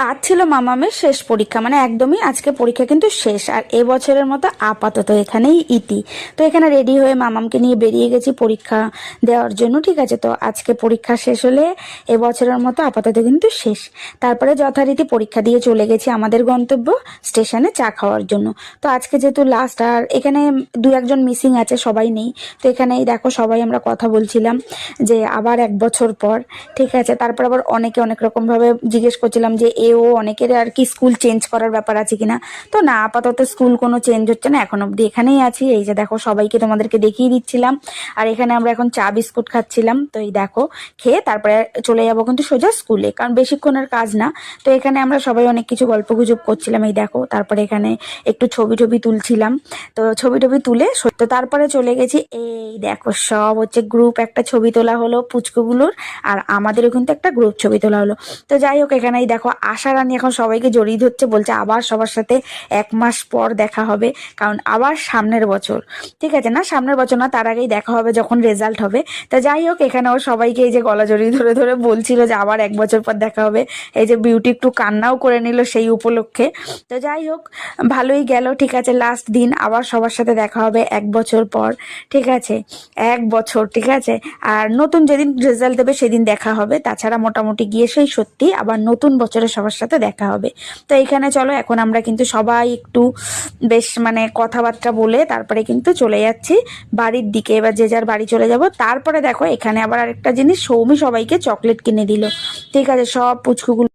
আজ ছিল মামামের শেষ পরীক্ষা, মানে একদমই আজকে পরীক্ষা কিন্তু শেষ। আর এবছরের মতো আপাতত এখানেই ইতি। তো এখানে রেডি হয়ে মামামকে নিয়ে বেরিয়ে গেছি পরীক্ষা দেওয়ার জন্য। ঠিক আছে, তো আজকে পরীক্ষা শেষ হলে এবছরের মতো আপাতত কিন্তু শেষ। তারপরে যথারীতি পরীক্ষা দিয়ে চলে গেছি আমাদের গন্তব্য স্টেশনে চা খাওয়ার জন্য। তো আজকে যেহেতু লাস্ট, আর এখানে দু একজন মিসিং আছে, সবাই নেই। তো এখানেই দেখো সবাই আমরা কথা বলছিলাম যে আবার 1 বছর পর। ঠিক আছে, তারপর আবার অনেকে অনেক রকমভাবে জিজ্ঞেস করছিলাম যে এও অনেকের আর কি স্কুল চেঞ্জ করার ব্যাপার আছে কিনা। তো না, আপাতত স্কুল কোনো চেঞ্জ হচ্ছে না, এখন অব্দি এখানেই আছি। এই যে দেখো সবাইকে তোমাদেরকে দেখিয়ে দিচ্ছিলাম। আর এখানে আমরা এখন চা বিস্কুট খাচ্ছিলাম। তো এই দেখো খেয়ে তারপরে চলে যাবো কিন্তু সোজা স্কুলে, কারণ বেশিক্ষণের কাজ না। তো এখানে আমরা সবাই অনেক কিছু গল্প গুজব করছিলাম। এই দেখো তারপরে এখানে একটু ছবি টবি তুলছিলাম। তো ছবি টবি তুলে তো তারপরে চলে গেছি। এই দেখো সব হচ্ছে গ্রুপ একটা ছবি তোলা হলো পুচকুগুলোর, আর আমাদেরও কিন্তু একটা গ্রুপ ছবি তোলা হলো। তো যাই হোক, এখানেই দেখো আশা রানী এখন সবাইকে জড়িয়ে ধরছে, বলছে আবার সবার সাথে 1 মাস পর দেখা হবে, কারণ আবার সামনের বছর। ঠিক আছে, না সামনের বছর না, তার আগেই দেখা হবে যখন রেজাল্ট হবে। তো যাই হোক, এখানেও সবাইকে এই যে গলা জড়িয়ে ধরে ধরে বলছিল যে আবার 1 বছর পর দেখা হবে। এই যে বিউটি একটু কান্নাও করে নিল সেই উপলক্ষে। তো যাই হোক, ভালোই গেল। ঠিক আছে, লাস্ট দিন আবার সবার সাথে দেখা হবে 1 বছর পর। ঠিক আছে, 1 বছর। ঠিক আছে, আর নতুন যেদিন রেজাল্ট দেবে সেদিন দেখা হবে। তাছাড়া মোটামুটি গিয়ে সেই সত্যি আবার নতুন বছরে সবার সাথে দেখা হবে। তো এখানে চলো এখন আমরা কিন্তু সবাই একটু বেশ মানে কথাবার্তা বলে তারপরে কিন্তু চলে যাচ্ছি বাড়ির দিকে। এবার যে যার বাড়ি চলে যাব। তারপরে দেখো এখানে আবার আরেকটা জিনিস, সৌমি সবাইকে চকলেট কিনে দিল। ঠিক আছে, সব পুচকুগুলো